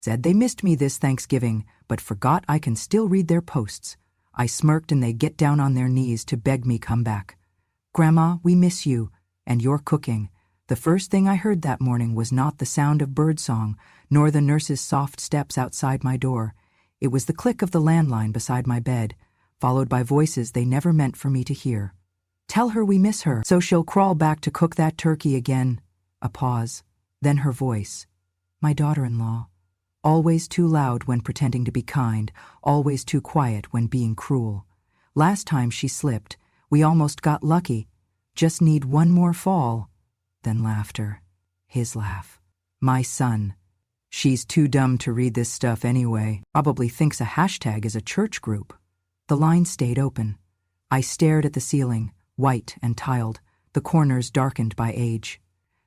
Said they missed me this Thanksgiving, but forgot I can still read their posts. I smirked and they get down on their knees to beg me come back. Grandma, we miss you, and your cooking. The first thing I heard that morning was not the sound of birdsong, nor the nurse's soft steps outside my door. It was the click of the landline beside my bed, followed by voices they never meant for me to hear. Tell her we miss her, so she'll crawl back to cook that turkey again. A pause, then her voice. My daughter-in-law. Always too loud when pretending to be kind, always too quiet when being cruel. Last time she slipped, we almost got lucky. Just need one more fall. Then laughter. His laugh. My son. She's too dumb to read this stuff anyway. Probably thinks a hashtag is a church group. The line stayed open. I stared at the ceiling, white and tiled, the corners darkened by age.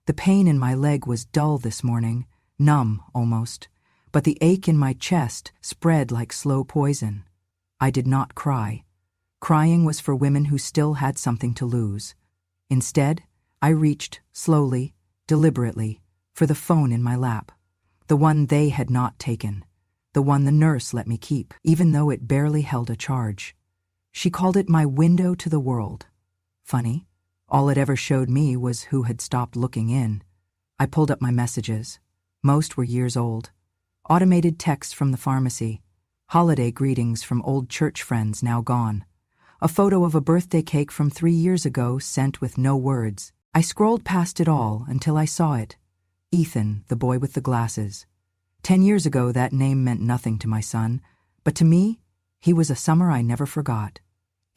The pain in my leg was dull this morning, numb almost, but the ache in my chest spread like slow poison. I did not cry. Crying was for women who still had something to lose. Instead, I reached, slowly, deliberately, for the phone in my lap. The one they had not taken. The one the nurse let me keep, even though it barely held a charge. She called it my window to the world. Funny, all it ever showed me was who had stopped looking in. I pulled up my messages. Most were years old. Automated texts from the pharmacy. Holiday greetings from old church friends now gone. A photo of a birthday cake from 3 years ago sent with no words. I scrolled past it all until I saw it. Ethan, the boy with the glasses. 10 years ago that name meant nothing to my son, but to me, he was a summer I never forgot.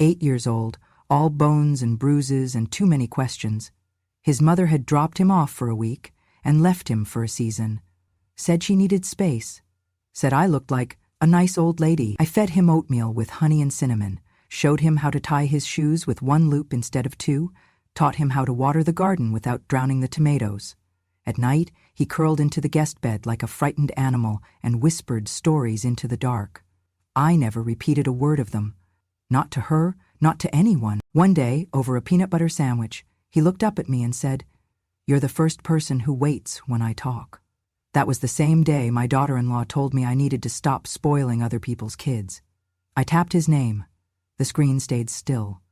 8 years old, all bones and bruises and too many questions. His mother had dropped him off for a week and left him for a season. Said she needed space. Said I looked like a nice old lady. I fed him oatmeal with honey and cinnamon, showed him how to tie his shoes with 1 loop instead of 2, taught him how to water the garden without drowning the tomatoes. At night, he curled into the guest bed like a frightened animal and whispered stories into the dark. I never repeated a word of them. Not to her, not to anyone. One day, over a peanut butter sandwich, he looked up at me and said, "You're the first person who waits when I talk." That was the same day my daughter-in-law told me I needed to stop spoiling other people's kids. I tapped his name. The screen stayed still.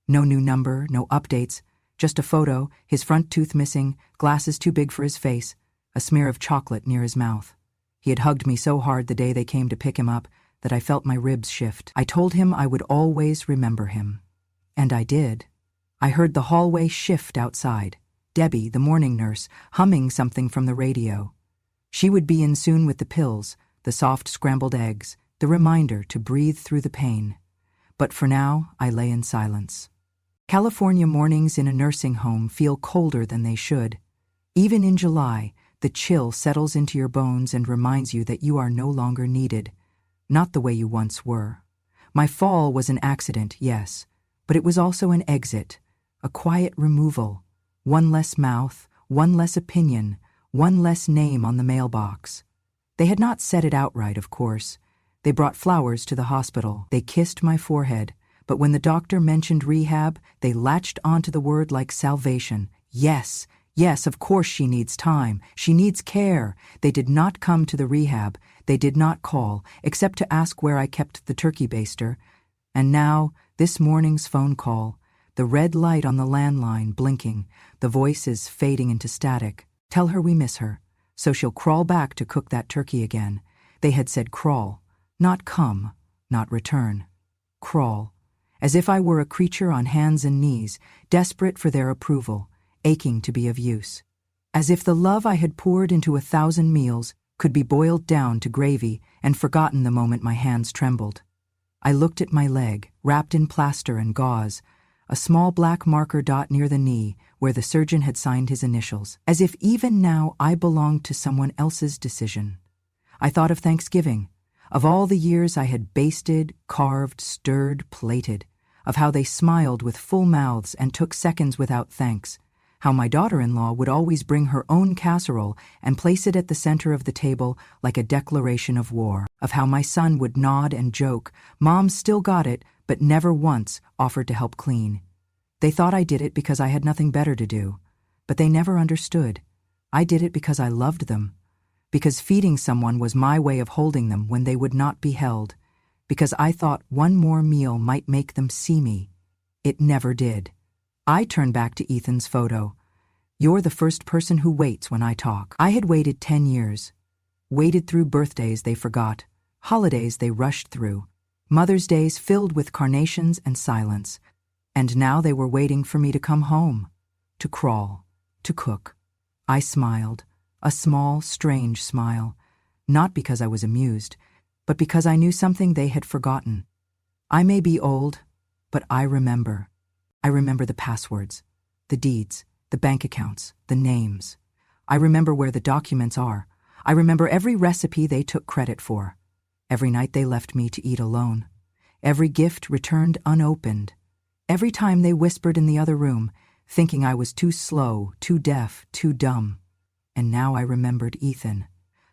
No new number, no updates, just a photo, his front tooth missing, glasses too big for his face, a smear of chocolate near his mouth. He had hugged me so hard the day they came to pick him up that I felt my ribs shift. I told him I would always remember him. And I did. I heard the hallway shift outside. Debbie, the morning nurse, humming something from the radio. She would be in soon with the pills, the soft scrambled eggs, the reminder to breathe through the pain. But for now, I lay in silence. California mornings in a nursing home feel colder than they should. Even in July, the chill settles into your bones and reminds you that you are no longer needed, not the way you once were. My fall was an accident, yes, but it was also an exit, a quiet removal, one less mouth, one less opinion, one less name on the mailbox. They had not said it outright, of course. They brought flowers to the hospital. They kissed my forehead. But when the doctor mentioned rehab, they latched onto the word like salvation. Yes, yes, of course she needs time. She needs care. They did not come to the rehab. They did not call, except to ask where I kept the turkey baster. And now, this morning's phone call, the red light on the landline blinking, the voices fading into static. Tell her we miss her, so she'll crawl back to cook that turkey again. They had said crawl, not come, not return. Crawl. As if I were a creature on hands and knees, desperate for their approval, aching to be of use. As if the love I had poured into 1,000 meals could be boiled down to gravy and forgotten the moment my hands trembled. I looked at my leg, wrapped in plaster and gauze, a small black marker dot near the knee where the surgeon had signed his initials, as if even now I belonged to someone else's decision. I thought of Thanksgiving, of all the years I had basted, carved, stirred, plated, of how they smiled with full mouths and took seconds without thanks, how my daughter-in-law would always bring her own casserole and place it at the center of the table like a declaration of war, of how my son would nod and joke, Mom still got it, but never once offered to help clean. They thought I did it because I had nothing better to do, but they never understood. I did it because I loved them. Because feeding someone was my way of holding them when they would not be held. Because I thought one more meal might make them see me. It never did. I turned back to Ethan's photo. You're the first person who waits when I talk. I had waited 10 years. Waited through birthdays they forgot, holidays they rushed through, Mother's Days filled with carnations and silence. And now they were waiting for me to come home, to crawl, to cook. I smiled, a small, strange smile, not because I was amused, but because I knew something they had forgotten. I may be old, but I remember. I remember the passwords, the deeds, the bank accounts, the names. I remember where the documents are. I remember every recipe they took credit for. Every night they left me to eat alone. Every gift returned unopened. Every time they whispered in the other room, thinking I was too slow, too deaf, too dumb. And now I remembered Ethan,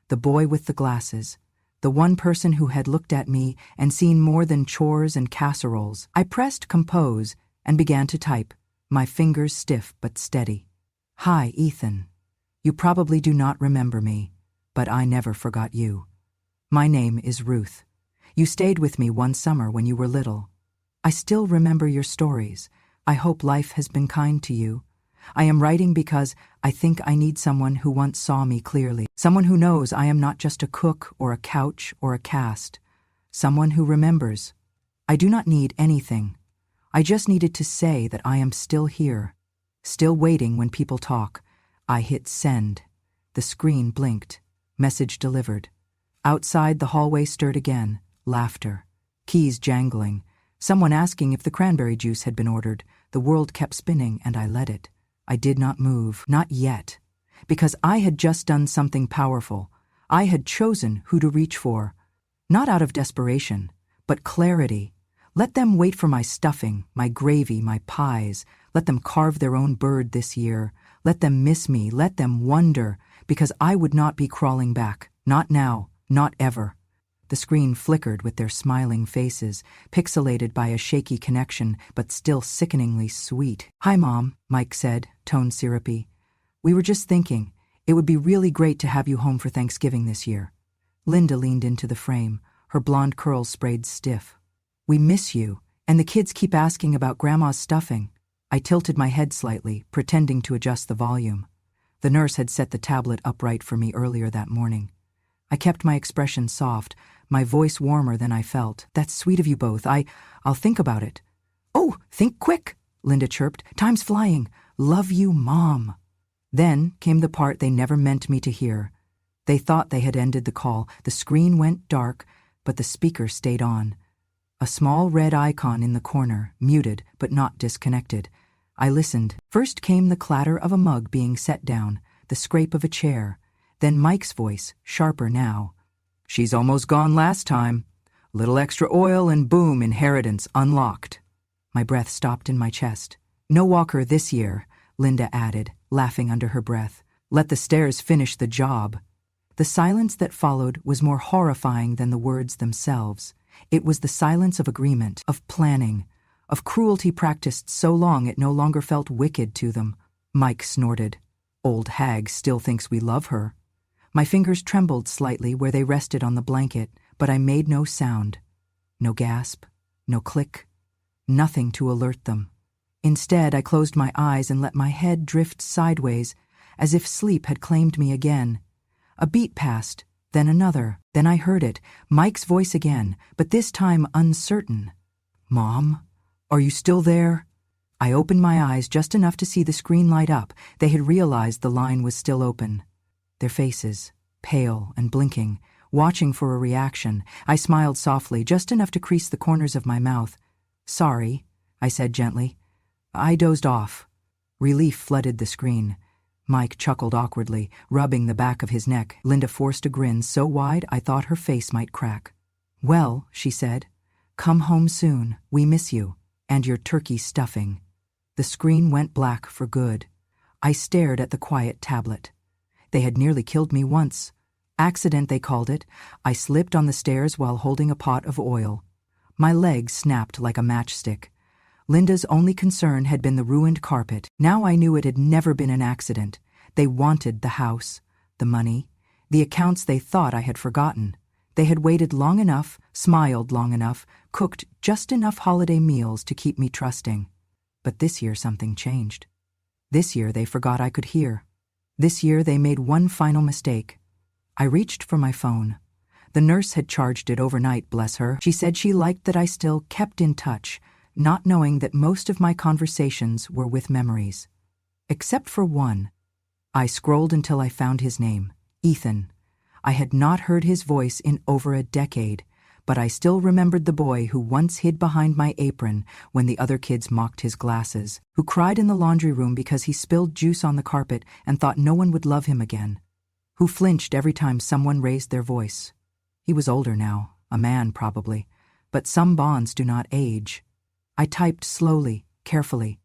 the boy with the glasses, the one person who had looked at me and seen more than chores and casseroles. I pressed compose and began to type, my fingers stiff but steady. Hi, Ethan. You probably do not remember me, but I never forgot you. My name is Ruth. You stayed with me one summer when you were little. I still remember your stories. I hope life has been kind to you. I am writing because I think I need someone who once saw me clearly, someone who knows I am not just a cook or a couch or a cast, someone who remembers. I do not need anything. I just needed to say that I am still here, still waiting when people talk. I hit send. The screen blinked. Message delivered. Outside, the hallway stirred again. Laughter. Keys jangling. Someone asking if the cranberry juice had been ordered. The world kept spinning, and I let it. I did not move. Not yet. Because I had just done something powerful. I had chosen who to reach for. Not out of desperation, but clarity. Let them wait for my stuffing, my gravy, my pies. Let them carve their own bird this year. Let them miss me. Let them wonder. Because I would not be crawling back. Not now. Not ever. The screen flickered with their smiling faces, pixelated by a shaky connection, but still sickeningly sweet. Hi, Mom, Mike said, tone syrupy. We were just thinking, it would be really great to have you home for Thanksgiving this year. Linda leaned into the frame, her blonde curls sprayed stiff. We miss you, and the kids keep asking about Grandma's stuffing. I tilted my head slightly, pretending to adjust the volume. The nurse had set the tablet upright for me earlier that morning. I kept my expression soft, my voice warmer than I felt. That's sweet of you both. I'll think about it. Oh, think quick, Linda chirped. Time's flying. Love you, Mom. Then came the part they never meant me to hear. They thought they had ended the call. The screen went dark, but the speaker stayed on. A small red icon in the corner, muted but not disconnected. I listened. First came the clatter of a mug being set down, the scrape of a chair. Then Mike's voice, sharper now. She's almost gone last time. Little extra oil and boom, inheritance unlocked. My breath stopped in my chest. No walker this year, Linda added, laughing under her breath. Let the stairs finish the job. The silence that followed was more horrifying than the words themselves. It was the silence of agreement, of planning, of cruelty practiced so long it no longer felt wicked to them. Mike snorted. Old hag still thinks we love her. My fingers trembled slightly where they rested on the blanket, but I made no sound. No gasp, no click, nothing to alert them. Instead, I closed my eyes and let my head drift sideways, as if sleep had claimed me again. A beat passed, then another. Then I heard it, Mike's voice again, but this time uncertain. Mom, are you still there? I opened my eyes just enough to see the screen light up. They had realized the line was still open. Their faces, pale and blinking, watching for a reaction. I smiled softly, just enough to crease the corners of my mouth. Sorry, I said gently. I dozed off. Relief flooded the screen. Mike chuckled awkwardly, rubbing the back of his neck. Linda forced a grin so wide I thought her face might crack. Well, she said, come home soon. We miss you. And your turkey stuffing. The screen went black for good. I stared at the quiet tablet. They had nearly killed me once. Accident, they called it. I slipped on the stairs while holding a pot of oil. My legs snapped like a matchstick. Linda's only concern had been the ruined carpet. Now I knew it had never been an accident. They wanted the house, the money. The accounts they thought I had forgotten. They had waited long enough, smiled long enough, cooked just enough holiday meals to keep me trusting. But this year something changed. This year they forgot I could hear. This year they made one final mistake. I reached for my phone. The nurse had charged it overnight, bless her. She said she liked that I still kept in touch, not knowing that most of my conversations were with memories. Except for one. I scrolled until I found his name, Ethan. I had not heard his voice in over a decade, but I still remembered the boy who once hid behind my apron when the other kids mocked his glasses, who cried in the laundry room because he spilled juice on the carpet and thought no one would love him again, who flinched every time someone raised their voice. He was older now, a man probably, but some bonds do not age. I typed slowly, carefully.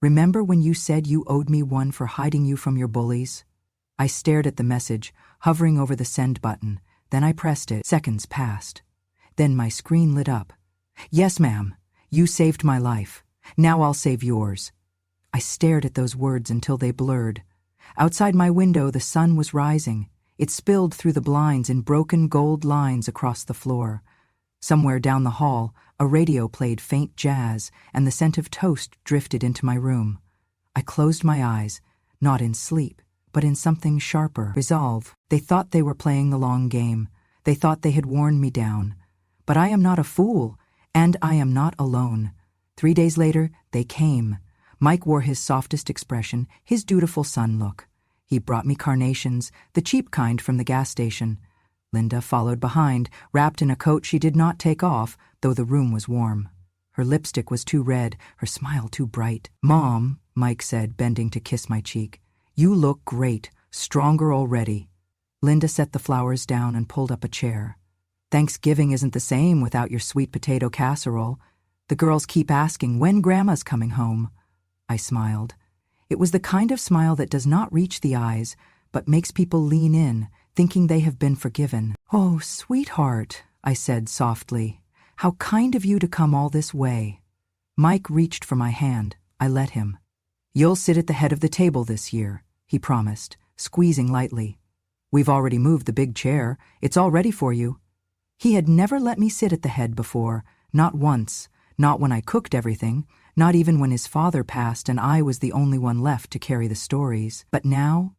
Remember when you said you owed me one for hiding you from your bullies? I stared at the message, hovering over the send button. Then I pressed it. Seconds passed. Then my screen lit up. Yes, ma'am. You saved my life. Now I'll save yours. I stared at those words until they blurred. Outside my window, the sun was rising. It spilled through the blinds in broken gold lines across the floor. Somewhere down the hall, a radio played faint jazz, and the scent of toast drifted into my room. I closed my eyes, not in sleep, but in something sharper, resolve. They thought they were playing the long game. They thought they had worn me down. But I am not a fool, and I am not alone. 3 days later, they came. Mike wore his softest expression, his dutiful son look. He brought me carnations, the cheap kind from the gas station. Linda followed behind, wrapped in a coat she did not take off, though the room was warm. Her lipstick was too red, her smile too bright. "Mom," Mike said, bending to kiss my cheek, "you look great, stronger already." Linda set the flowers down and pulled up a chair. "Thanksgiving isn't the same without your sweet potato casserole. The girls keep asking when Grandma's coming home." I smiled. It was the kind of smile that does not reach the eyes, but makes people lean in, thinking they have been forgiven. "Oh, sweetheart," I said softly. "How kind of you to come all this way." Mike reached for my hand. I let him. "You'll sit at the head of the table this year," he promised, squeezing lightly. "We've already moved the big chair. It's all ready for you." He had never let me sit at the head before, not once, not when I cooked everything, not even when his father passed and I was the only one left to carry the stories. But now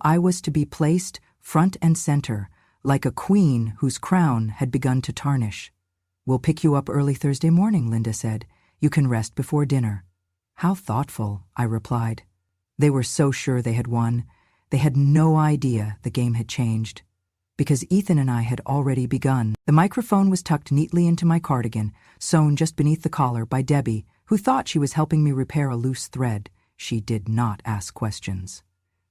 I was to be placed front and center, like a queen whose crown had begun to tarnish. "We'll pick you up early Thursday morning," Linda said. "You can rest before dinner." "How thoughtful," I replied. They were so sure they had won. They had no idea the game had changed. Because Ethan and I had already begun. The microphone was tucked neatly into my cardigan, sewn just beneath the collar by Debbie, who thought she was helping me repair a loose thread. She did not ask questions.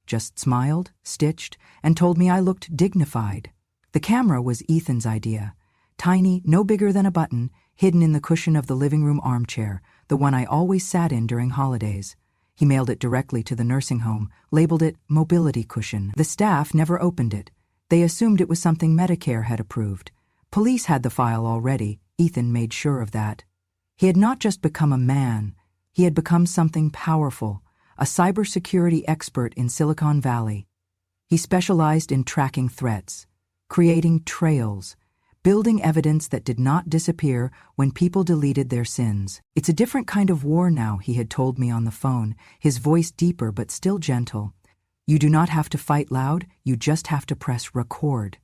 Just smiled, stitched, and told me I looked dignified. The camera was Ethan's idea. Tiny, no bigger than a button, hidden in the cushion of the living room armchair, the one I always sat in during holidays. He mailed it directly to the nursing home, labeled it mobility cushion. The staff never opened it. They assumed it was something Medicare had approved. Police had the file already. Ethan made sure of that. He had not just become a man. He had become something powerful, a cybersecurity expert in Silicon Valley. He specialized in tracking threats, creating trails, building evidence that did not disappear when people deleted their sins. "It's a different kind of war now," he had told me on the phone, his voice deeper but still gentle. "You do not have to fight loud, you just have to press record."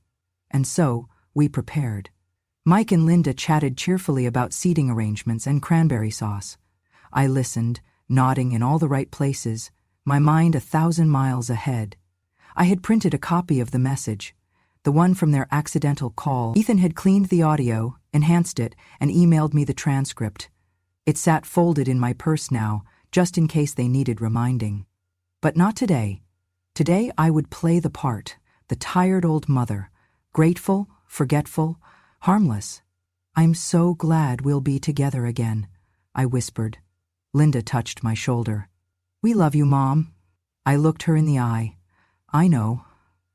And so, we prepared. Mike and Linda chatted cheerfully about seating arrangements and cranberry sauce. I listened, nodding in all the right places, my mind 1,000 miles ahead. I had printed a copy of the message, the one from their accidental call. Ethan had cleaned the audio, enhanced it, and emailed me the transcript. It sat folded in my purse now, just in case they needed reminding. But not today. Today I would play the part, the tired old mother, grateful, forgetful, harmless. "I'm so glad we'll be together again," I whispered. Linda touched my shoulder. "We love you, Mom." I looked her in the eye. "I know."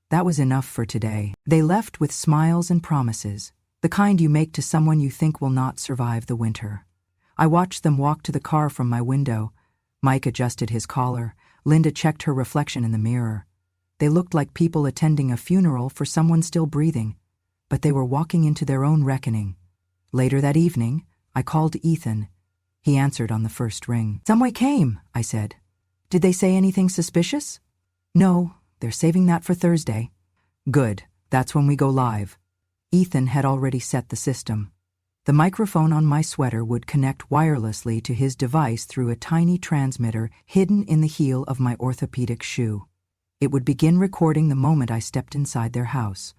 That was enough for today. They left with smiles and promises, the kind you make to someone you think will not survive the winter. I watched them walk to the car from my window. Mike adjusted his collar. Linda checked her reflection in the mirror. They looked like people attending a funeral for someone still breathing, but they were walking into their own reckoning. Later that evening, I called Ethan. He answered on the first ring. "Somebody came," I said. "Did they say anything suspicious?" "No, they're saving that for Thursday." "Good, that's when we go live." Ethan had already set the system. The microphone on my sweater would connect wirelessly to his device through a tiny transmitter hidden in the heel of my orthopedic shoe. It would begin recording the moment I stepped inside their house.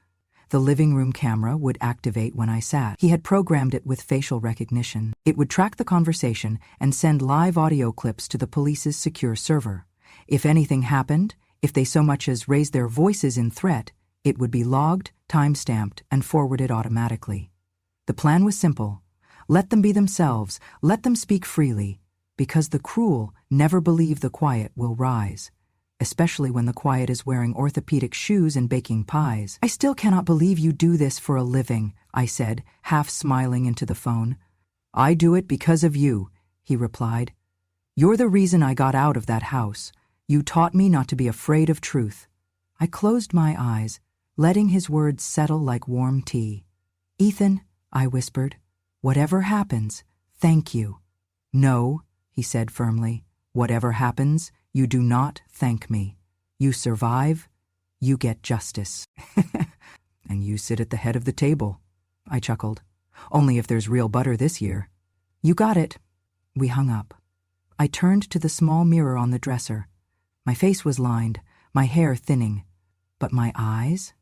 The living room camera would activate when I sat. He had programmed it with facial recognition. It would track the conversation and send live audio clips to the police's secure server. If anything happened, if they so much as raised their voices in threat, it would be logged, time-stamped, and forwarded automatically. The plan was simple. Let them be themselves, let them speak freely, because the cruel never believe the quiet will rise, especially when the quiet is wearing orthopedic shoes and baking pies. "I still cannot believe you do this for a living," I said, half smiling into the phone. "I do it because of you," he replied. "You're the reason I got out of that house. You taught me not to be afraid of truth." I closed my eyes, letting his words settle like warm tea. "Ethan," I whispered, "whatever happens, thank you." "No," he said firmly, "whatever happens, you do not thank me. You survive, you get justice." "And you sit at the head of the table," I chuckled. "Only if there's real butter this year." "You got it." We hung up. I turned to the small mirror on the dresser. My face was lined, my hair thinning. But my eyes?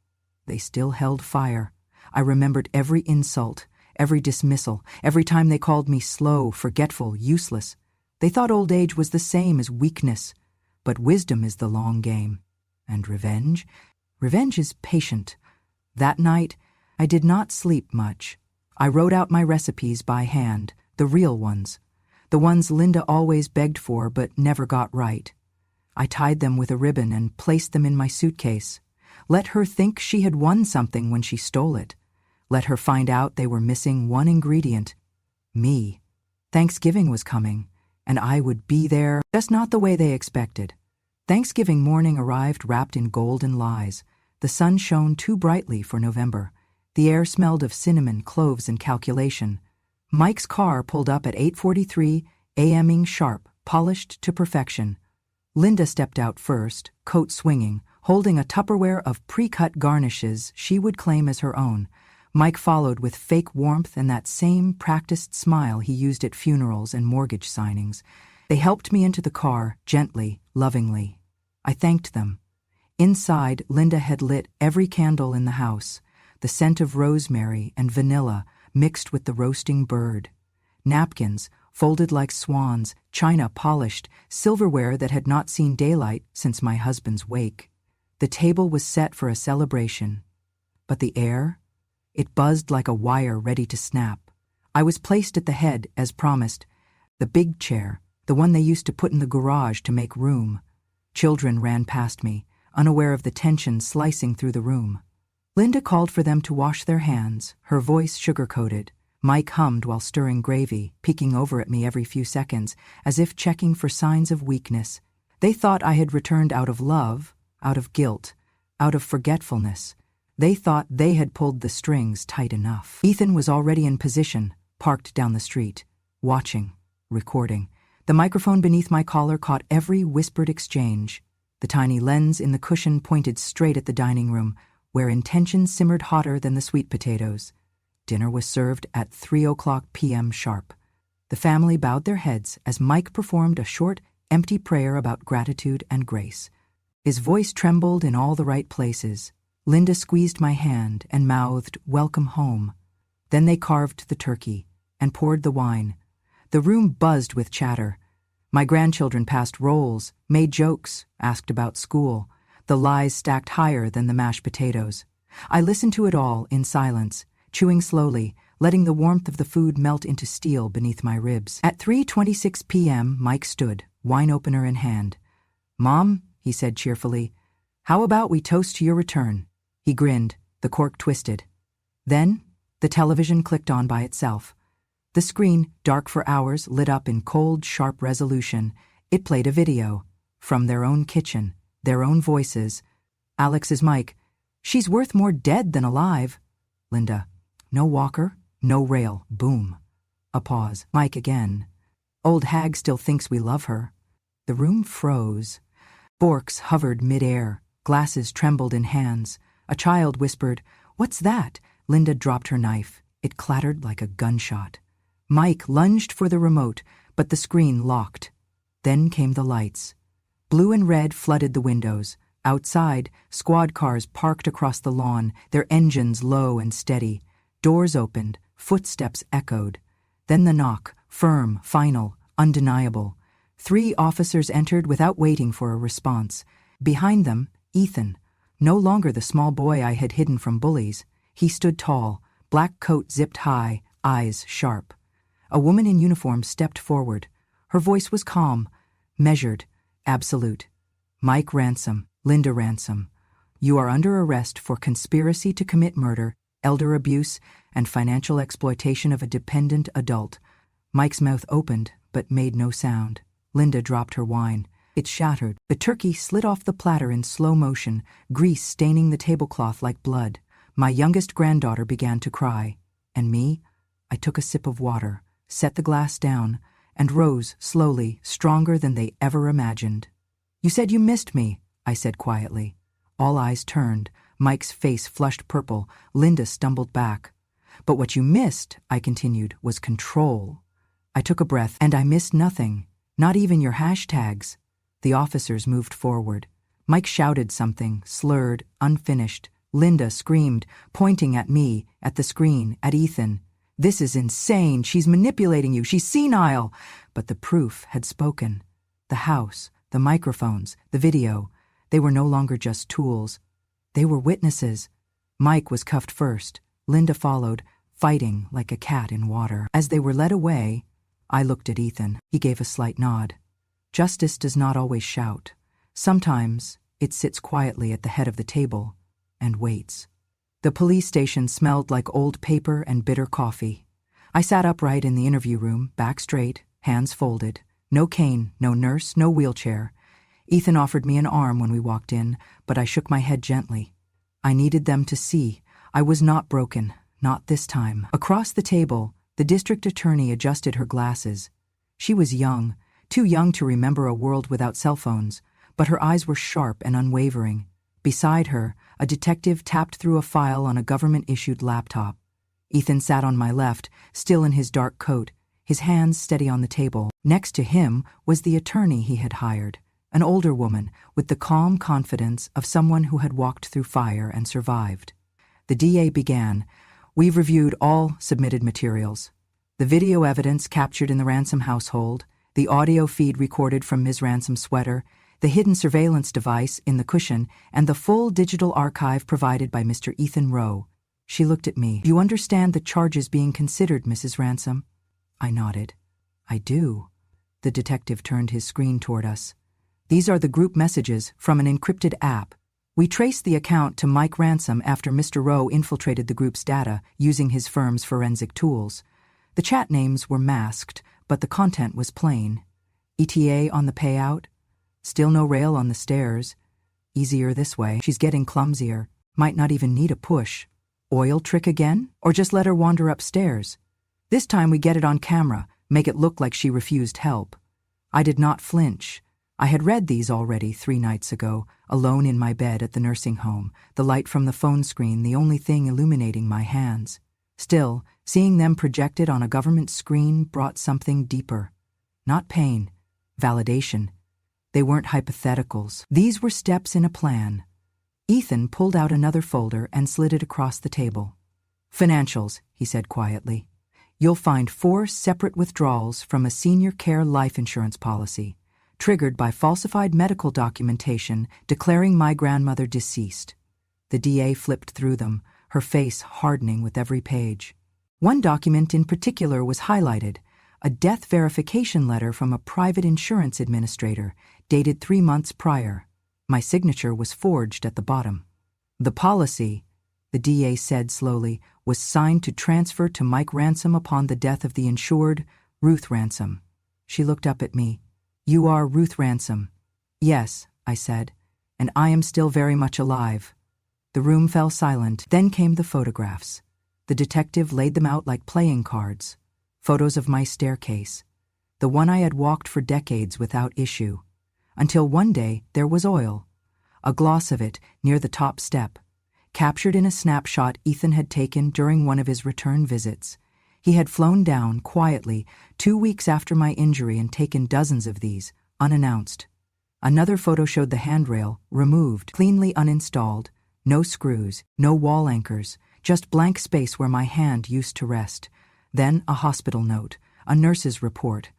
They still held fire. I remembered every insult, every dismissal, every time they called me slow, forgetful, useless. They thought old age was the same as weakness. But wisdom is the long game. And revenge? Revenge is patient. That night, I did not sleep much. I wrote out my recipes by hand, the real ones. The ones Linda always begged for but never got right. I tied them with a ribbon and placed them in my suitcase. Let her think she had won something when she stole it. Let her find out they were missing one ingredient: me. Thanksgiving was coming, and I would be there, just not the way they expected. Thanksgiving morning arrived wrapped in golden lies. The sun shone too brightly for November. The air smelled of cinnamon, cloves, and calculation. Mike's car pulled up at 8:43 a.m.ing sharp, polished to perfection. Linda stepped out first, coat swinging, holding a Tupperware of pre-cut garnishes she would claim as her own. Mike followed with fake warmth and that same practiced smile he used at funerals and mortgage signings. They helped me into the car, gently, lovingly. I thanked them. Inside, Linda had lit every candle in the house, the scent of rosemary and vanilla mixed with the roasting bird. Napkins, folded like swans, china polished, silverware that had not seen daylight since my husband's wake. The table was set for a celebration. But the air? It buzzed like a wire ready to snap. I was placed at the head, as promised. The big chair, the one they used to put in the garage to make room. Children ran past me, unaware of the tension slicing through the room. Linda called for them to wash their hands, her voice sugar-coated. Mike hummed while stirring gravy, peeking over at me every few seconds, as if checking for signs of weakness. They thought I had returned out of love, out of guilt, out of forgetfulness. They thought they had pulled the strings tight enough. Ethan was already in position, parked down the street, watching, recording. The microphone beneath my collar caught every whispered exchange. The tiny lens in the cushion pointed straight at the dining room, where intention simmered hotter than the sweet potatoes. Dinner was served at 3:00 p.m. sharp. The family bowed their heads as Mike performed a short, empty prayer about gratitude and grace. His voice trembled in all the right places. Linda squeezed my hand and mouthed, "Welcome home." Then they carved the turkey and poured the wine. The room buzzed with chatter. My grandchildren passed rolls, made jokes, asked about school. The lies stacked higher than the mashed potatoes. I listened to it all in silence, chewing slowly, letting the warmth of the food melt into steel beneath my ribs. At 3:26 p.m., Mike stood, wine opener in hand. "Mom," he said cheerfully, "how about we toast to your return?" He grinned, the cork twisted. Then, the television clicked on by itself. The screen, dark for hours, lit up in cold, sharp resolution. It played a video. From their own kitchen, their own voices. Alex is Mike. She's worth more dead than alive. Linda. No walker, no rail. Boom. A pause. Mike again. Old hag still thinks we love her. The room froze. Forks hovered mid-air. Glasses trembled in hands. A child whispered, "What's that?" Linda dropped her knife. It clattered like a gunshot. Mike lunged for the remote, but the screen locked. Then came the lights. Blue and red flooded the windows. Outside, squad cars parked across the lawn, their engines low and steady. Doors opened, footsteps echoed. Then the knock, firm, final, undeniable. 3 officers entered without waiting for a response. Behind them, Ethan. No longer the small boy I had hidden from bullies. He stood tall, black coat zipped high, eyes sharp. A woman in uniform stepped forward. Her voice was calm, measured, absolute. "Mike Ransom, Linda Ransom, you are under arrest for conspiracy to commit murder, elder abuse, and financial exploitation of a dependent adult." Mike's mouth opened, but made no sound. Linda dropped her wine. It shattered. The turkey slid off the platter in slow motion, grease staining the tablecloth like blood. My youngest granddaughter began to cry. And me? I took a sip of water, set the glass down, and rose slowly, stronger than they ever imagined. "You said you missed me," I said quietly. All eyes turned. Mike's face flushed purple. Linda stumbled back. "But what you missed," I continued, "was control." I took a breath, and I missed nothing, not even your hashtags. The officers moved forward. Mike shouted something, slurred, unfinished. Linda screamed, pointing at me, at the screen, at Ethan. "This is insane. She's manipulating you. She's senile." But the proof had spoken. The house, the microphones, the video, they were no longer just tools. They were witnesses. Mike was cuffed first. Linda followed, fighting like a cat in water. As they were led away, I looked at Ethan. He gave a slight nod. Justice does not always shout. Sometimes it sits quietly at the head of the table and waits. The police station smelled like old paper and bitter coffee. I sat upright in the interview room, back straight, hands folded. No cane, no nurse, no wheelchair. Ethan offered me an arm when we walked in, but I shook my head gently. I needed them to see. I was not broken, not this time. Across the table, the district attorney adjusted her glasses. She was young, too young to remember a world without cell phones, but her eyes were sharp and unwavering. Beside her, a detective tapped through a file on a government-issued laptop. Ethan sat on my left, still in his dark coat, his hands steady on the table. Next to him was the attorney he had hired, an older woman with the calm confidence of someone who had walked through fire and survived. The DA began. "We've reviewed all submitted materials. The video evidence captured in the Ransom household, the audio feed recorded from Ms. Ransom's sweater, the hidden surveillance device in the cushion, and the full digital archive provided by Mr. Ethan Rowe." She looked at me. "Do you understand the charges being considered, Mrs. Ransom?" I nodded. "I do." The detective turned his screen toward us. "These are the group messages from an encrypted app. We traced the account to Mike Ransom after Mr. Rowe infiltrated the group's data using his firm's forensic tools. The chat names were masked, but the content was plain. ETA on the payout. Still no rail on the stairs. Easier this way. She's getting clumsier. Might not even need a push. Oil trick again? Or just let her wander upstairs? This time we get it on camera, make it look like she refused help. I did not flinch. I had read these already 3 nights ago, alone in my bed at the nursing home, the light from the phone screen the only thing illuminating my hands. Still, seeing them projected on a government screen brought something deeper. Not pain, validation. They weren't hypotheticals. These were steps in a plan. Ethan pulled out another folder and slid it across the table. "Financials," he said quietly. "You'll find 4 separate withdrawals from a senior care life insurance policy, triggered by falsified medical documentation declaring my grandmother deceased." The DA flipped through them, her face hardening with every page. One document in particular was highlighted, a death verification letter from a private insurance administrator, dated 3 months prior. My signature was forged at the bottom. "The policy," the DA said slowly, "was signed to transfer to Mike Ransom upon the death of the insured, Ruth Ransom." She looked up at me. "You are Ruth Ransom." "Yes," I said. and I am still very much alive." The room fell silent. Then came the photographs. The detective laid them out like playing cards. Photos of my staircase, the one I had walked for decades without issue. Until one day there was oil, a gloss of it near the top step, captured in a snapshot Ethan had taken during one of his return visits. He had flown down quietly 2 weeks after my injury and taken dozens of these, unannounced. Another photo showed the handrail, removed, cleanly uninstalled, no screws, no wall anchors, just blank space where my hand used to rest. Then a hospital note, a nurse's report.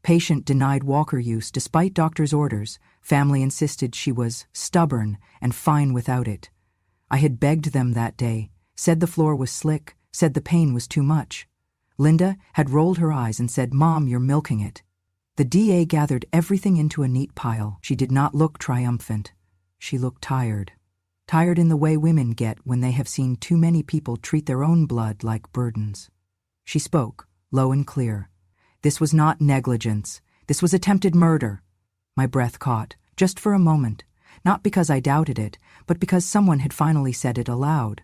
Patient denied walker use despite doctor's orders. Family insisted she was stubborn and fine without it. I had begged them that day, said the floor was slick, said the pain was too much. Linda had rolled her eyes and said, "Mom, you're milking it." The DA gathered everything into a neat pile. She did not look triumphant. She looked tired. Tired in the way women get when they have seen too many people treat their own blood like burdens. She spoke, low and clear. This was not negligence. This was attempted murder. My breath caught, just for a moment, not because I doubted it, but because someone had finally said it aloud.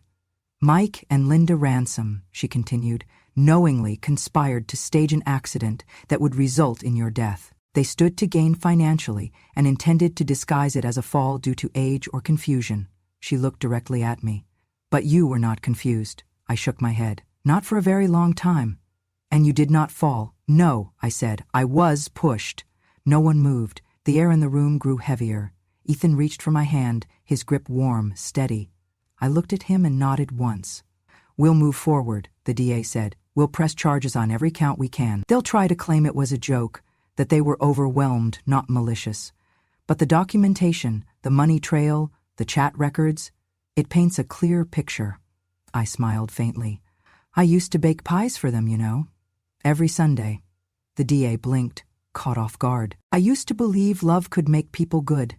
Mike and Linda Ransom, she continued, knowingly conspired to stage an accident that would result in your death. They stood to gain financially and intended to disguise it as a fall due to age or confusion. She looked directly at me. But you were not confused. I shook my head. Not for a very long time. And you did not fall. No, I said. I was pushed. No one moved. The air in the room grew heavier. Ethan reached for my hand, his grip warm, steady. I looked at him and nodded once. "We'll move forward," the DA said. "We'll press charges on every count we can. They'll try to claim it was a joke, that they were overwhelmed, not malicious. But the documentation, the money trail, the chat records, it paints a clear picture." I smiled faintly. "I used to bake pies for them, you know. Every Sunday." The DA blinked, caught off guard. "I used to believe love could make people good."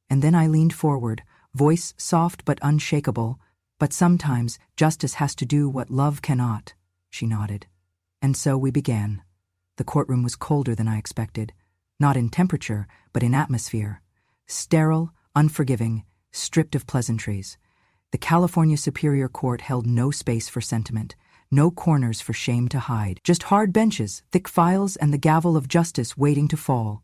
And then I leaned forward, voice soft but unshakable. "But sometimes justice has to do what love cannot." She nodded. And so we began. The courtroom was colder than I expected, not in temperature, but in atmosphere. Sterile, unforgiving, stripped of pleasantries. The California Superior Court held no space for sentiment, no corners for shame to hide, just hard benches, thick files, and the gavel of justice waiting to fall.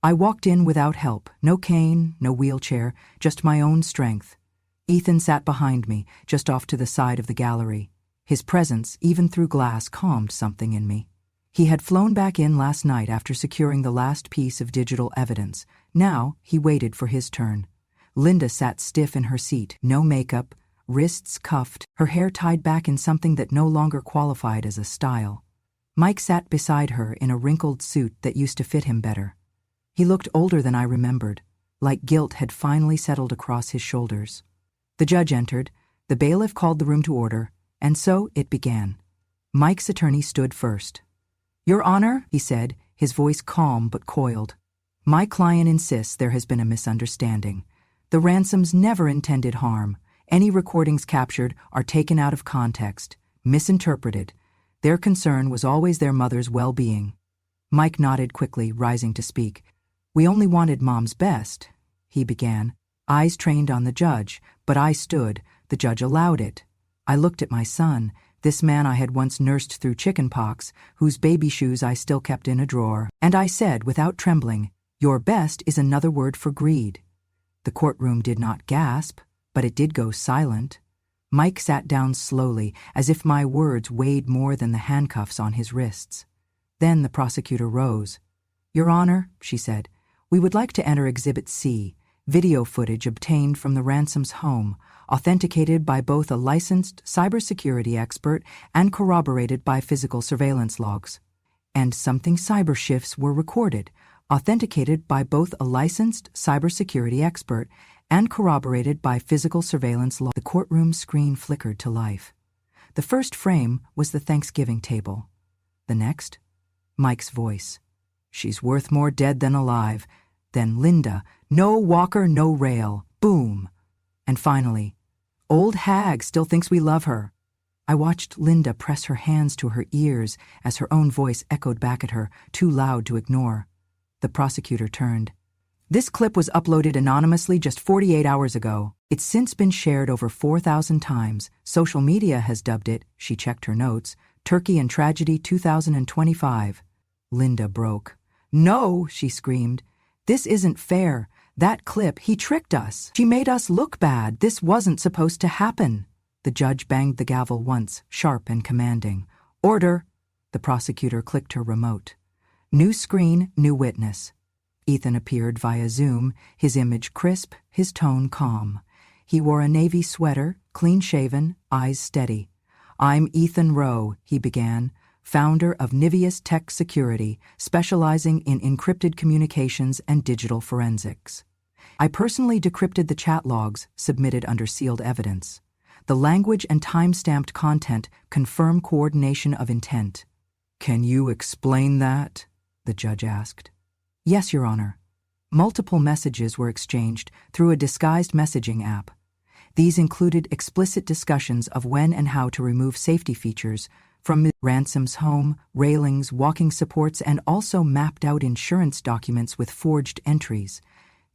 I walked in without help, no cane, no wheelchair, just my own strength. Ethan sat behind me, just off to the side of the gallery. His presence, even through glass, calmed something in me. He had flown back in last night after securing the last piece of digital evidence. Now he waited for his turn. Linda sat stiff in her seat, no makeup, wrists cuffed, her hair tied back in something that no longer qualified as a style. Mike sat beside her in a wrinkled suit that used to fit him better. He looked older than I remembered, like guilt had finally settled across his shoulders. The judge entered, the bailiff called the room to order, and so it began. Mike's attorney stood first. "Your Honor," he said, his voice calm but coiled. "My client insists there has been a misunderstanding. The Ransoms never intended harm. Any recordings captured are taken out of context, misinterpreted. Their concern was always their mother's well-being." Mike nodded quickly, rising to speak. "We only wanted Mom's best," he began, eyes trained on the judge, but I stood. The judge allowed it. I looked at my son, this man I had once nursed through chickenpox, whose baby shoes I still kept in a drawer, and I said without trembling, "Your best is another word for greed." The courtroom did not gasp, but it did go silent. Mike sat down slowly, as if my words weighed more than the handcuffs on his wrists. Then the prosecutor rose. "Your Honor," she said, "we would like to enter Exhibit C, video footage obtained from the Ransom's home, authenticated by both a licensed cybersecurity expert and corroborated by physical surveillance logs. And something cyber shifts were recorded, authenticated by both a licensed cybersecurity expert and corroborated by physical surveillance logs." The courtroom screen flickered to life. The first frame was the Thanksgiving table. The next, Mike's voice. "She's worth more dead than alive." Then Linda, "No walker, no rail." Boom. And finally, "Old hag still thinks we love her." I watched Linda press her hands to her ears as her own voice echoed back at her, too loud to ignore. The prosecutor turned. This clip was uploaded anonymously just 48 hours ago. It's since been shared over 4,000 times. Social media has dubbed it, she checked her notes, Turkey and Tragedy 2025. Linda broke. No, she screamed. This isn't fair. That clip, he tricked us. She made us look bad. This wasn't supposed to happen. The judge banged the gavel once, sharp and commanding. Order. The prosecutor clicked her remote. New screen, new witness. Ethan appeared via Zoom, his image crisp, his tone calm. He wore a navy sweater, clean-shaven, eyes steady. I'm Ethan Rowe, he began, founder of Niveus Tech Security, specializing in encrypted communications and digital forensics. I personally decrypted the chat logs submitted under sealed evidence. The language and time-stamped content confirm coordination of intent. Can you explain that? The judge asked. Yes, Your Honor. Multiple messages were exchanged through a disguised messaging app. These included explicit discussions of when and how to remove safety features from Ms. Ransom's home, railings, walking supports, and also mapped out insurance documents with forged entries.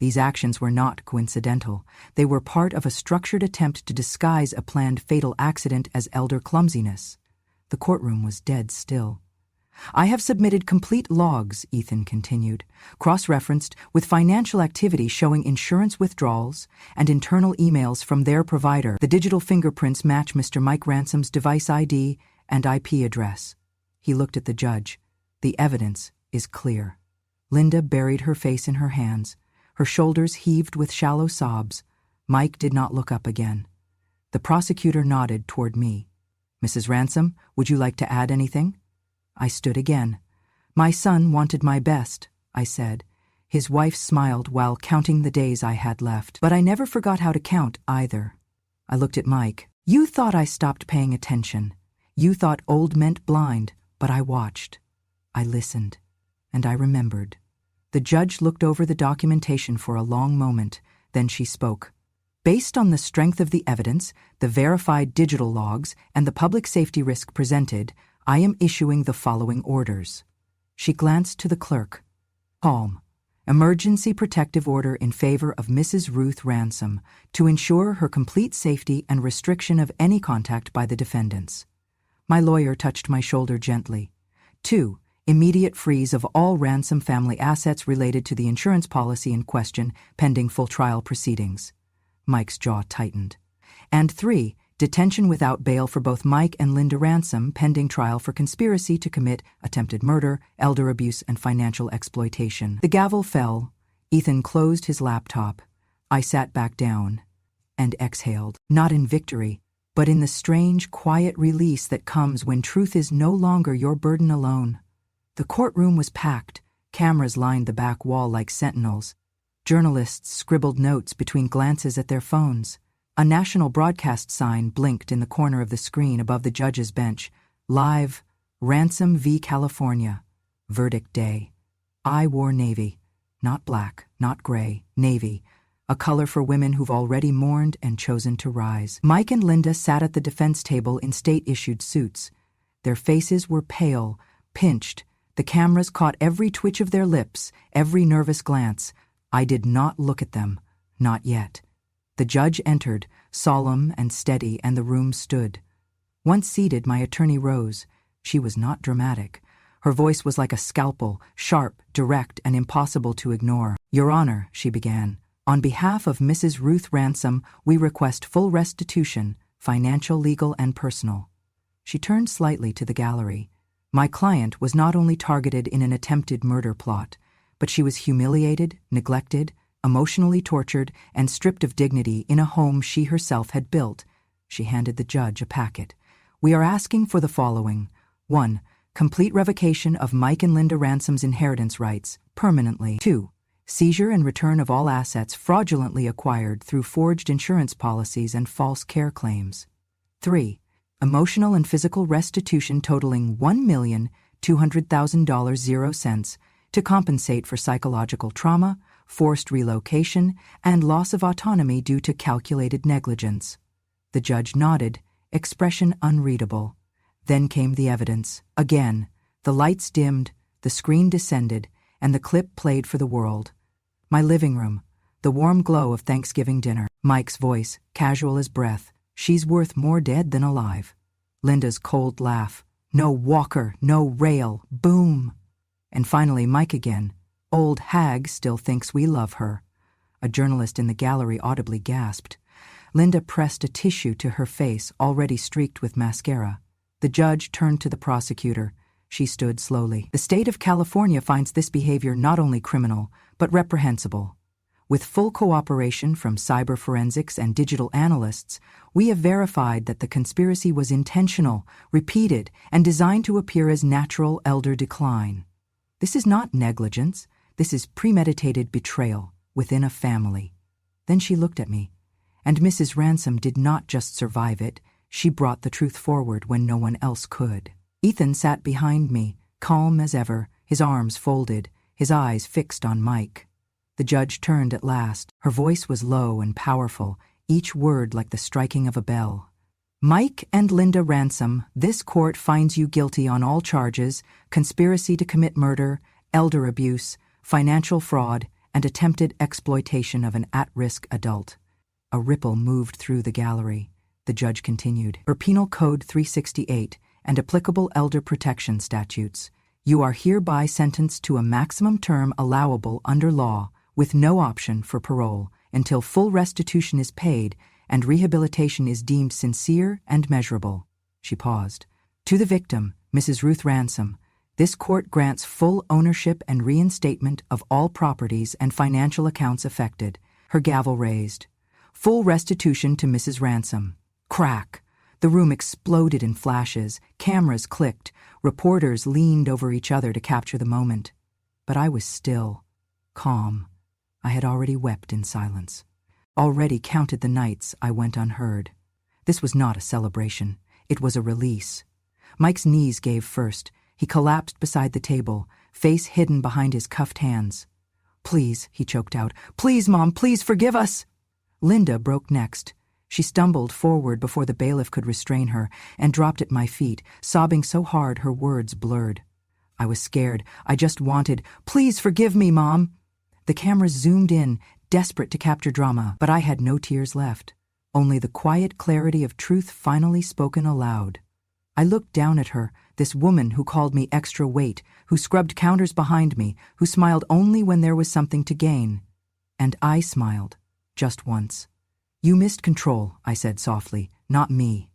These actions were not coincidental. They were part of a structured attempt to disguise a planned fatal accident as elder clumsiness. The courtroom was dead still. I have submitted complete logs, Ethan continued, cross-referenced with financial activity showing insurance withdrawals and internal emails from their provider. The digital fingerprints match Mr. Mike Ransom's device ID and IP address. He looked at the judge. The evidence is clear. Linda buried her face in her hands. Her shoulders heaved with shallow sobs. Mike did not look up again. The prosecutor nodded toward me. Mrs. Ransom, would you like to add anything? I stood again. My son wanted my best, I said. His wife smiled while counting the days I had left. But I never forgot how to count either. I looked at Mike. You thought I stopped paying attention. You thought old meant blind, but I watched. I listened. And I remembered. The judge looked over the documentation for a long moment. Then she spoke. Based on the strength of the evidence, the verified digital logs, and the public safety risk presented, I am issuing the following orders. She glanced to the clerk. Calm. Emergency protective order in favor of Mrs. Ruth Ransom to ensure her complete safety and restriction of any contact by the defendants. My lawyer touched my shoulder gently. 2. Immediate freeze of all Ransom family assets related to the insurance policy in question pending full trial proceedings. Mike's jaw tightened. And 3. Detention without bail for both Mike and Linda Ransom pending trial for conspiracy to commit attempted murder, elder abuse, and financial exploitation. The gavel fell. Ethan closed his laptop. I sat back down and exhaled, not in victory, but in the strange, quiet release that comes when truth is no longer your burden alone. The courtroom was packed. Cameras lined the back wall like sentinels. Journalists scribbled notes between glances at their phones. A national broadcast sign blinked in the corner of the screen above the judge's bench. Live, Ransom v. California. Verdict day. I wore navy. Not black, not gray, navy. A color for women who've already mourned and chosen to rise. Mike and Linda sat at the defense table in state-issued suits. Their faces were pale, pinched. The cameras caught every twitch of their lips, every nervous glance. I did not look at them. Not yet. The judge entered, solemn and steady, and the room stood. Once seated, my attorney rose. She was not dramatic. Her voice was like a scalpel, sharp, direct, and impossible to ignore. Your Honor, she began, on behalf of Mrs. Ruth Ransom, we request full restitution, financial, legal, and personal. She turned slightly to the gallery. My client was not only targeted in an attempted murder plot, but she was humiliated, neglected, emotionally tortured, and stripped of dignity in a home she herself had built. She handed the judge a packet. We are asking for the following. 1. Complete revocation of Mike and Linda Ransom's inheritance rights, permanently. 2. Seizure and return of all assets fraudulently acquired through forged insurance policies and false care claims. 3. Emotional and physical restitution totaling $1,200,000 0 cents to compensate for psychological trauma, forced relocation, and loss of autonomy due to calculated negligence. The judge nodded, expression unreadable. Then came the evidence. Again, the lights dimmed, the screen descended, and the clip played for the world. My living room, the warm glow of Thanksgiving dinner. Mike's voice, casual as breath. She's worth more dead than alive. Linda's cold laugh. No walker, no rail, boom. And finally Mike again. Old hag still thinks we love her. A journalist in the gallery audibly gasped. Linda pressed a tissue to her face, already streaked with mascara. The judge turned to the prosecutor. She stood slowly. The state of California finds this behavior not only criminal, but reprehensible. With full cooperation from cyber forensics and digital analysts, we have verified that the conspiracy was intentional, repeated, and designed to appear as natural elder decline. This is not negligence. This is premeditated betrayal within a family. Then she looked at me. And Mrs. Ransom did not just survive it, she brought the truth forward when no one else could. Ethan sat behind me, calm as ever, his arms folded, his eyes fixed on Mike. The judge turned at last. Her voice was low and powerful, each word like the striking of a bell. Mike and Linda Ransom, this court finds you guilty on all charges: conspiracy to commit murder, elder abuse, financial fraud, and attempted exploitation of an at-risk adult. A ripple moved through the gallery. The judge continued. Per Penal Code 368 and applicable elder protection statutes, you are hereby sentenced to a maximum term allowable under law, with no option for parole, until full restitution is paid and rehabilitation is deemed sincere and measurable. She paused. To the victim, Mrs. Ruth Ransom, this court grants full ownership and reinstatement of all properties and financial accounts affected. Her gavel raised. Full restitution to Mrs. Ransom. Crack! The room exploded in flashes, cameras clicked, reporters leaned over each other to capture the moment. But I was still, calm. I had already wept in silence. Already counted the nights I went unheard. This was not a celebration. It was a release. Mike's knees gave first. He collapsed beside the table, face hidden behind his cuffed hands. Please, he choked out. Please, Mom, please forgive us. Linda broke next. She stumbled forward before the bailiff could restrain her and dropped at my feet, sobbing so hard her words blurred. I was scared. I just wanted, please forgive me, Mom. The cameras zoomed in, desperate to capture drama, but I had no tears left. Only the quiet clarity of truth finally spoken aloud. I looked down at her, this woman who called me extra weight, who scrubbed counters behind me, who smiled only when there was something to gain. And I smiled, just once. You missed control, I said softly, not me.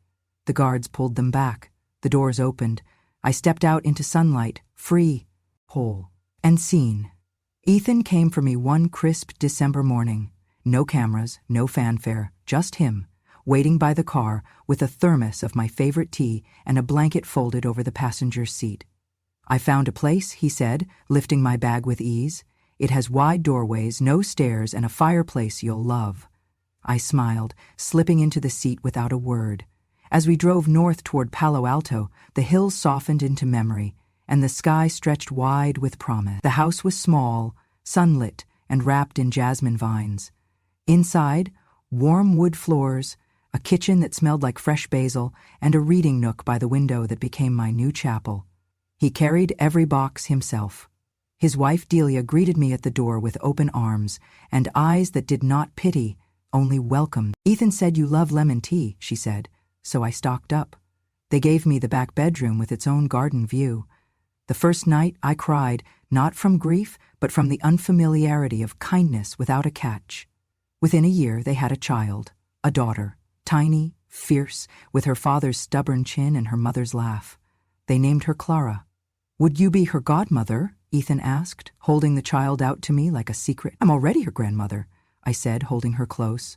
The guards pulled them back. The doors opened. I stepped out into sunlight, free, whole, and seen. Ethan came for me one crisp December morning. No cameras, no fanfare, just him, waiting by the car with a thermos of my favorite tea and a blanket folded over the passenger seat. I found a place, he said, lifting my bag with ease. It has wide doorways, no stairs, and a fireplace you'll love. I smiled, slipping into the seat without a word. As we drove north toward Palo Alto, the hills softened into memory, and the sky stretched wide with promise. The house was small, sunlit, and wrapped in jasmine vines. Inside, warm wood floors, a kitchen that smelled like fresh basil, and a reading nook by the window that became my new chapel. He carried every box himself. His wife Delia greeted me at the door with open arms and eyes that did not pity, only welcome. Ethan said you love lemon tea, she said, so I stocked up. They gave me the back bedroom with its own garden view. The first night I cried, not from grief, but from the unfamiliarity of kindness without a catch. Within a year they had a child, a daughter, tiny, fierce, with her father's stubborn chin and her mother's laugh. They named her Clara. Would you be her godmother? Ethan asked, holding the child out to me like a secret. I'm already her grandmother, I said, holding her close.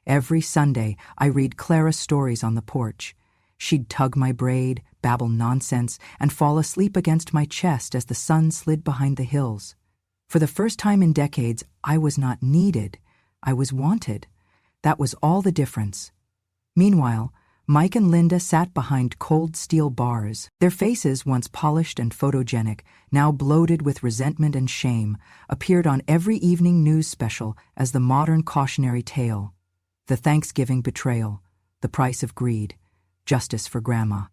Every Sunday, I read Clara stories on the porch. She'd tug my braid, babble nonsense, and fall asleep against my chest as the sun slid behind the hills. For the first time in decades, I was not needed. I was wanted. That was all the difference. Meanwhile, Mike and Linda sat behind cold steel bars. Their faces, once polished and photogenic, now bloated with resentment and shame, appeared on every evening news special as the modern cautionary tale. The Thanksgiving betrayal, the price of greed, justice for Grandma.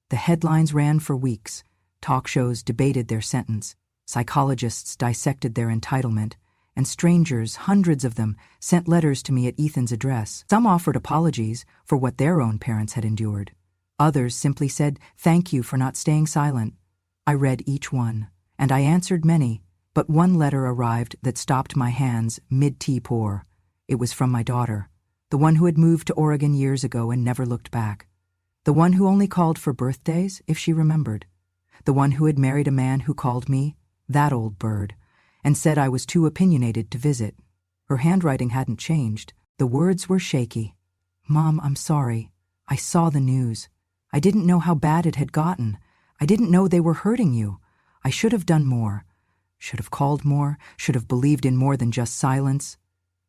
The headlines ran for weeks. Talk shows debated their sentence. Psychologists dissected their entitlement, and strangers, hundreds of them, sent letters to me at Ethan's address. Some offered apologies for what their own parents had endured. Others simply said, "Thank you for not staying silent." I read each one, and I answered many, but one letter arrived that stopped my hands mid-tea pour. It was from my daughter, the one who had moved to Oregon years ago and never looked back. The one who only called for birthdays if she remembered. The one who had married a man who called me that old bird and said I was too opinionated to visit. Her handwriting hadn't changed. The words were shaky. "Mom, I'm sorry. I saw the news. I didn't know how bad it had gotten. I didn't know they were hurting you. I should have done more. Should have called more, should have believed in more than just silence."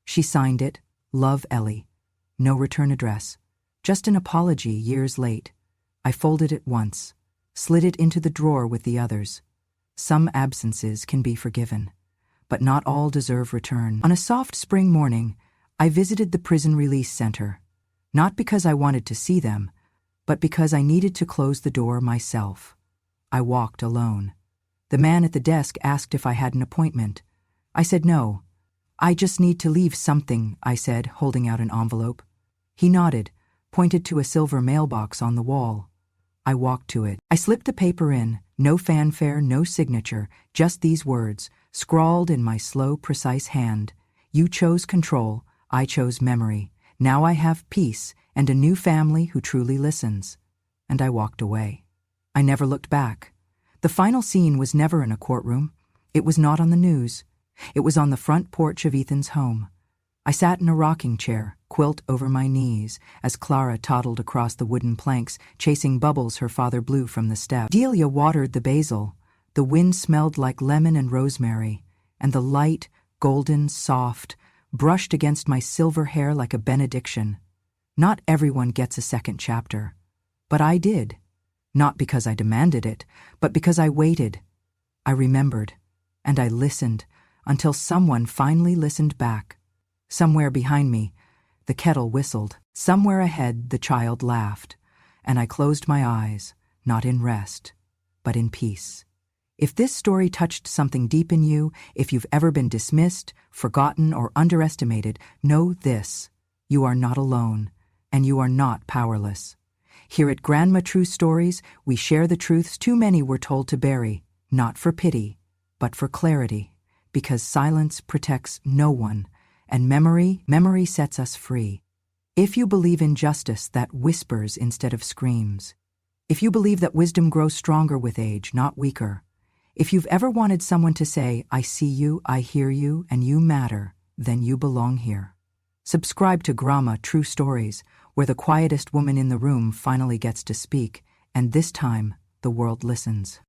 She signed it, "Love, Ellie." No return address. Just an apology years late. I folded it once, slid it into the drawer with the others. Some absences can be forgiven, but not all deserve return. On a soft spring morning, I visited the prison release center, not because I wanted to see them, but because I needed to close the door myself. I walked alone. The man at the desk asked if I had an appointment. I said no. "I just need to leave something," I said, holding out an envelope. He nodded, pointed to a silver mailbox on the wall. I walked to it. I slipped the paper in, no fanfare, no signature, just these words, scrawled in my slow, precise hand. "You chose control, I chose memory. Now I have peace and a new family who truly listens." And I walked away. I never looked back. The final scene was never in a courtroom. It was not on the news. It was on the front porch of Ethan's home. I sat in a rocking chair, quilt over my knees, as Clara toddled across the wooden planks, chasing bubbles her father blew from the step. Delia watered the basil. The wind smelled like lemon and rosemary, and the light, golden, soft, brushed against my silver hair like a benediction. Not everyone gets a second chapter, but I did. Not because I demanded it, but because I waited. I remembered, and I listened, until someone finally listened back. Somewhere behind me, the kettle whistled. Somewhere ahead, the child laughed, and I closed my eyes, not in rest, but in peace. If this story touched something deep in you, if you've ever been dismissed, forgotten, or underestimated, know this: you are not alone, and you are not powerless. Here at Grandma True Stories, we share the truths too many were told to bury, not for pity, but for clarity, because silence protects no one, and memory sets us free. If you believe in justice that whispers instead of screams, if you believe that wisdom grows stronger with age, not weaker, if you've ever wanted someone to say, "I see you, I hear you, and you matter," then you belong here. Subscribe to Grandma True Stories, where the quietest woman in the room finally gets to speak, and this time the world listens.